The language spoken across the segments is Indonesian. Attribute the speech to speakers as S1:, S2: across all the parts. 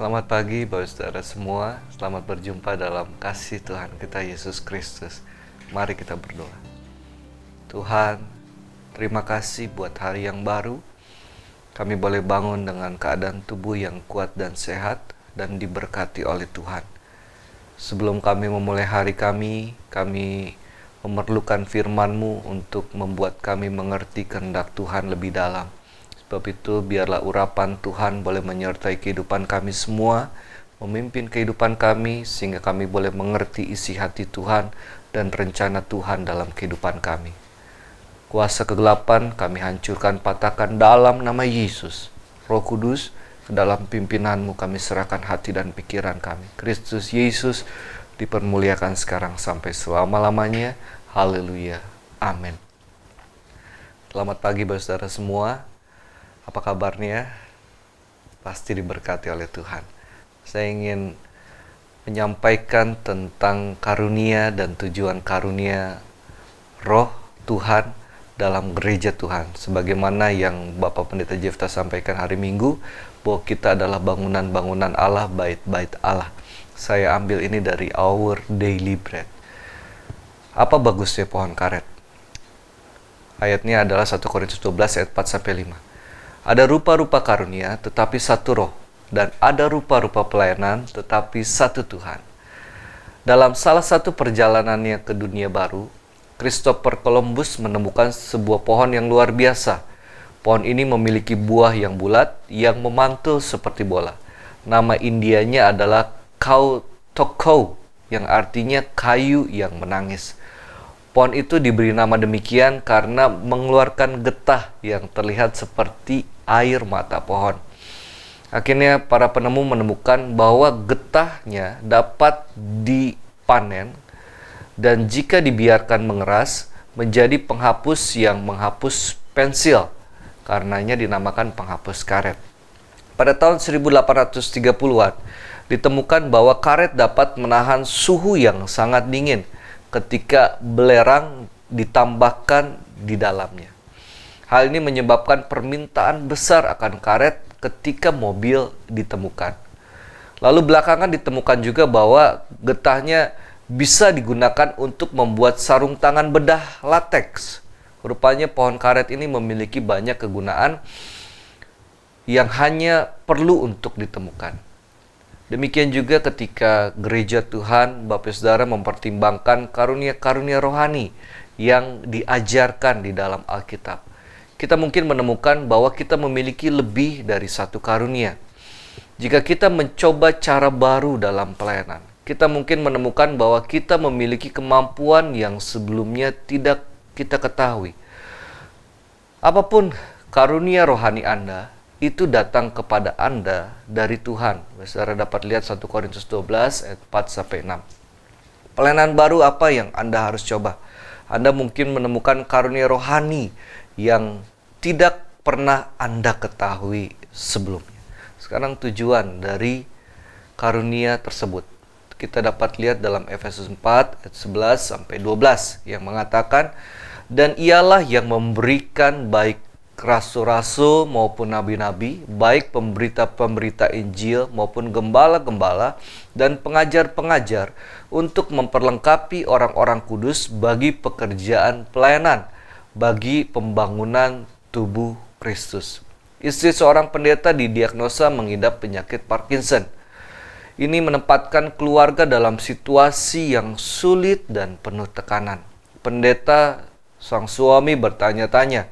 S1: Selamat pagi Bapak Saudara semua. Selamat berjumpa dalam kasih Tuhan kita Yesus Kristus. Mari kita berdoa. Tuhan, terima kasih buat hari yang baru. Kami boleh bangun dengan keadaan tubuh yang kuat dan sehat dan diberkati oleh Tuhan. Sebelum kami memulai hari kami memerlukan firman-Mu untuk membuat kami mengerti kehendak Tuhan lebih dalam. Sebab itu biarlah urapan Tuhan boleh menyertai kehidupan kami semua, memimpin kehidupan kami sehingga kami boleh mengerti isi hati Tuhan dan rencana Tuhan dalam kehidupan kami. Kuasa kegelapan kami hancurkan, patahkan dalam nama Yesus. Roh Kudus, ke dalam pimpinan-Mu kami serahkan hati dan pikiran kami. Kristus Yesus dipermuliakan sekarang sampai selama-lamanya. Haleluya. Amin. Selamat pagi Bapak Saudara semua. Apa kabarnya? Pasti diberkati oleh Tuhan. Saya ingin menyampaikan tentang karunia dan tujuan karunia Roh Tuhan dalam gereja Tuhan. Sebagaimana yang Bapak Pendeta Jefta sampaikan hari Minggu, bahwa kita adalah bangunan-bangunan Allah, bait-bait Allah. Saya ambil ini dari Our Daily Bread. Apa bagusnya pohon karet? Ayatnya adalah 1 Korintus 12 ayat 4-5. Ada rupa-rupa karunia, tetapi satu roh. Dan ada rupa-rupa pelayanan, tetapi satu Tuhan. Dalam salah satu perjalanannya ke dunia baru, Christopher Columbus menemukan sebuah pohon yang luar biasa. Pohon ini memiliki buah yang bulat, yang memantul seperti bola. Nama Indianya adalah Kautokou, yang artinya kayu yang menangis. Pohon itu diberi nama demikian karena mengeluarkan getah yang terlihat seperti air mata pohon. Akhirnya para penemu menemukan bahwa getahnya dapat dipanen dan jika dibiarkan mengeras menjadi penghapus yang menghapus pensil. Karenanya dinamakan penghapus karet. Pada tahun 1830-an ditemukan bahwa karet dapat menahan suhu yang sangat dingin ketika belerang ditambahkan di dalamnya. Hal ini menyebabkan permintaan besar akan karet ketika mobil ditemukan. Lalu belakangan ditemukan juga bahwa getahnya bisa digunakan untuk membuat sarung tangan bedah latex. Rupanya pohon karet ini memiliki banyak kegunaan yang hanya perlu untuk ditemukan. Demikian juga ketika gereja Tuhan, Bapak Saudara mempertimbangkan karunia-karunia rohani yang diajarkan di dalam Alkitab. Kita mungkin menemukan bahwa kita memiliki lebih dari satu karunia. Jika kita mencoba cara baru dalam pelayanan, kita mungkin menemukan bahwa kita memiliki kemampuan yang sebelumnya tidak kita ketahui. Apapun karunia rohani Anda, itu datang kepada Anda dari Tuhan. Saudara dapat lihat 1 Korintus 12 ayat 4-6. Pelayanan baru apa yang Anda harus coba? Anda mungkin menemukan karunia rohani yang tidak pernah Anda ketahui sebelumnya. Sekarang tujuan dari karunia tersebut. Kita dapat lihat dalam Efesus 4 ayat 11-12 yang mengatakan, dan ialah yang memberikan baik rasul-rasul maupun nabi-nabi, baik pemberita-pemberita Injil maupun gembala-gembala dan pengajar-pengajar untuk memperlengkapi orang-orang kudus bagi pekerjaan pelayanan, bagi pembangunan tubuh Kristus. Istri seorang pendeta didiagnosa mengidap penyakit Parkinson. Ini menempatkan keluarga dalam situasi yang sulit dan penuh tekanan. Pendeta, sang suami bertanya-tanya,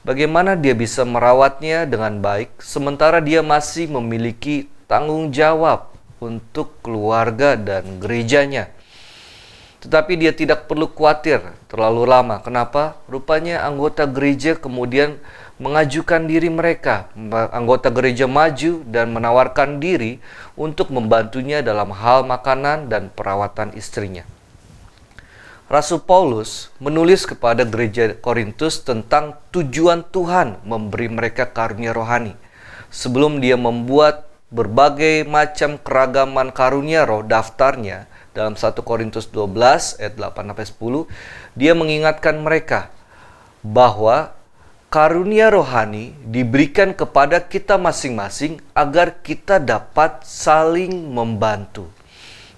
S1: bagaimana dia bisa merawatnya dengan baik sementara dia masih memiliki tanggung jawab untuk keluarga dan gerejanya. Tetapi dia tidak perlu khawatir terlalu lama. Kenapa? Rupanya anggota gereja kemudian mengajukan diri mereka. Anggota gereja maju dan menawarkan diri untuk membantunya dalam hal makanan dan perawatan istrinya. Rasul Paulus menulis kepada gereja Korintus tentang tujuan Tuhan memberi mereka karunia rohani. Sebelum dia membuat berbagai macam keragaman karunia roh daftarnya dalam 1 Korintus 12 ayat 8-10, dia mengingatkan mereka bahwa karunia rohani diberikan kepada kita masing-masing agar kita dapat saling membantu.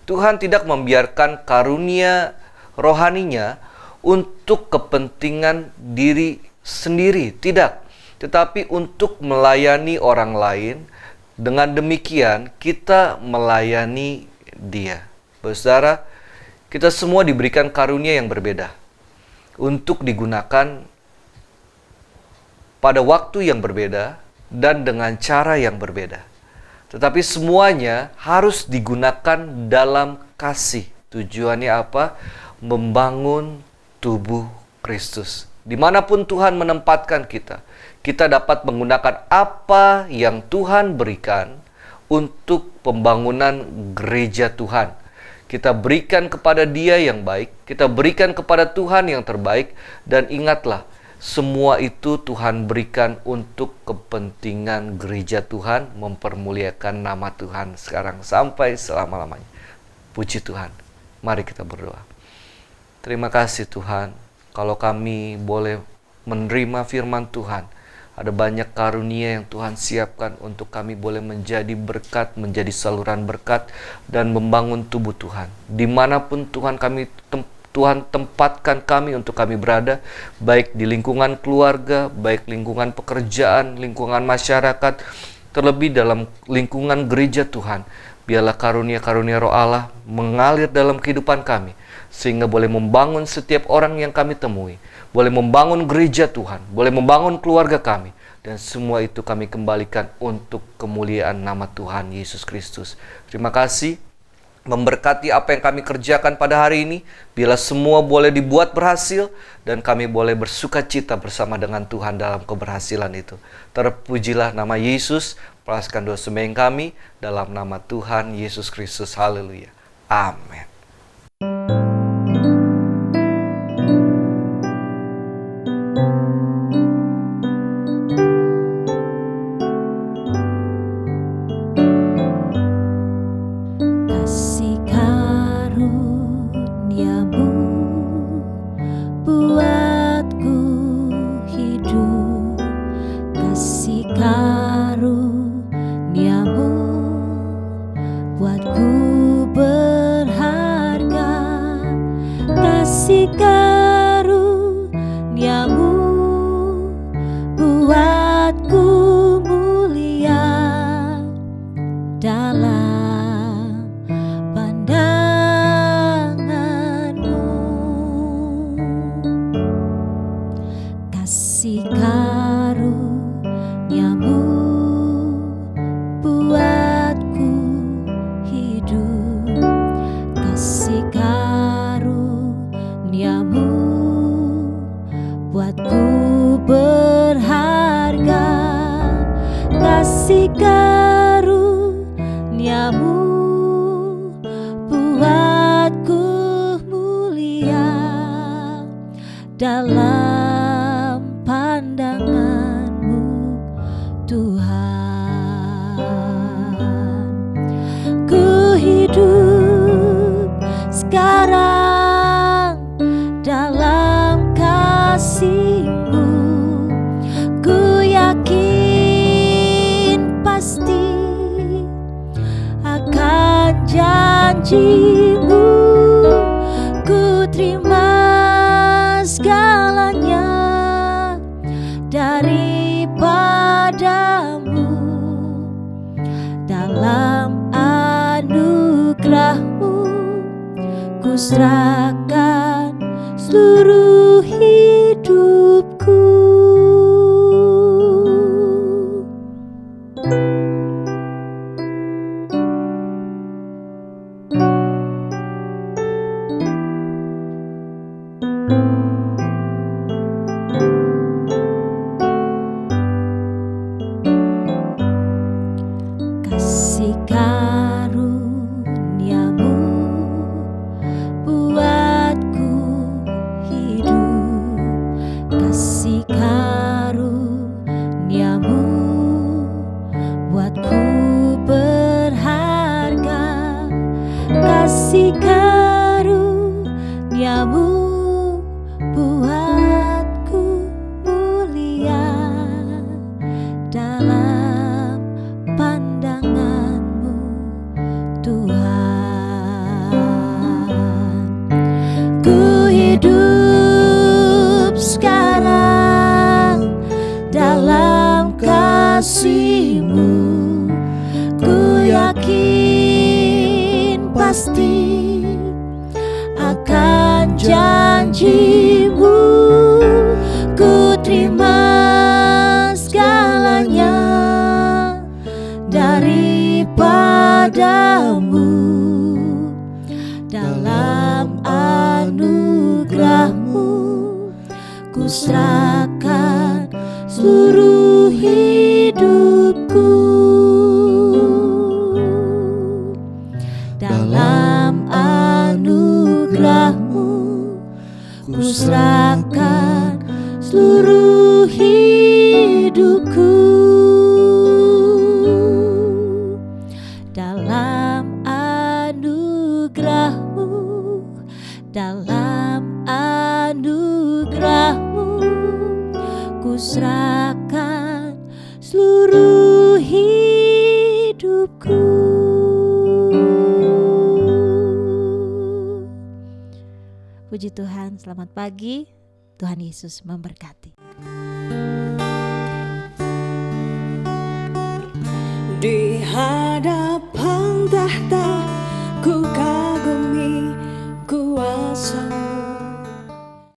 S1: Tuhan tidak membiarkan karunia rohaninya untuk kepentingan diri sendiri, tidak. Tetapi untuk melayani orang lain. Dengan demikian kita melayani Dia. Saudara, kita semua diberikan karunia yang berbeda untuk digunakan pada waktu yang berbeda dan dengan cara yang berbeda. Tetapi semuanya harus digunakan dalam kasih. Tujuannya apa? Membangun tubuh Kristus. Dimanapun Tuhan menempatkan kita, kita dapat menggunakan apa yang Tuhan berikan untuk pembangunan gereja Tuhan. Kita berikan kepada Dia yang baik, kita berikan kepada Tuhan yang terbaik, dan ingatlah, semua itu Tuhan berikan untuk kepentingan gereja Tuhan, mempermuliakan nama Tuhan sekarang sampai selama-lamanya. Puji Tuhan. Mari kita berdoa. Terima kasih Tuhan, kalau kami boleh menerima firman Tuhan. Ada banyak karunia yang Tuhan siapkan untuk kami boleh menjadi berkat, menjadi saluran berkat, dan membangun tubuh Tuhan. Dimanapun Tuhan tempatkan kami untuk kami berada, baik di lingkungan keluarga, baik lingkungan pekerjaan, lingkungan masyarakat, terlebih dalam lingkungan gereja Tuhan. Biarlah karunia-karunia Roh Allah mengalir dalam kehidupan kami, sehingga boleh membangun setiap orang yang kami temui, boleh membangun gereja Tuhan, boleh membangun keluarga kami, dan semua itu kami kembalikan untuk kemuliaan nama Tuhan Yesus Kristus. Terima kasih, memberkati apa yang kami kerjakan pada hari ini, bila semua boleh dibuat berhasil, dan kami boleh bersuka cita bersama dengan Tuhan dalam keberhasilan itu. Terpujilah nama Yesus, balaskan dosa sembah kami, dalam nama Tuhan Yesus Kristus. Haleluya. Amin.
S2: Dalam pandangan-Mu Tuhan, ku hidup sekarang dalam kasih-Mu. Ku yakin pasti akan janji-Mu. Ku terima segalanya daripadamu, dalam anugerah-Mu ku serahkan seluruh hidupku. Kasih karunia-Mu buatku hidup, serahkan seluruh hidupku. Dalam anugerah-Mu ku serahkan seluruh hidupku. Dalam anugerah-Mu, dalam anugerah-Mu ku serahkan seluruh hidupku. Puji Tuhan, selamat pagi. Tuhan Yesus memberkati. Di hadapan tahta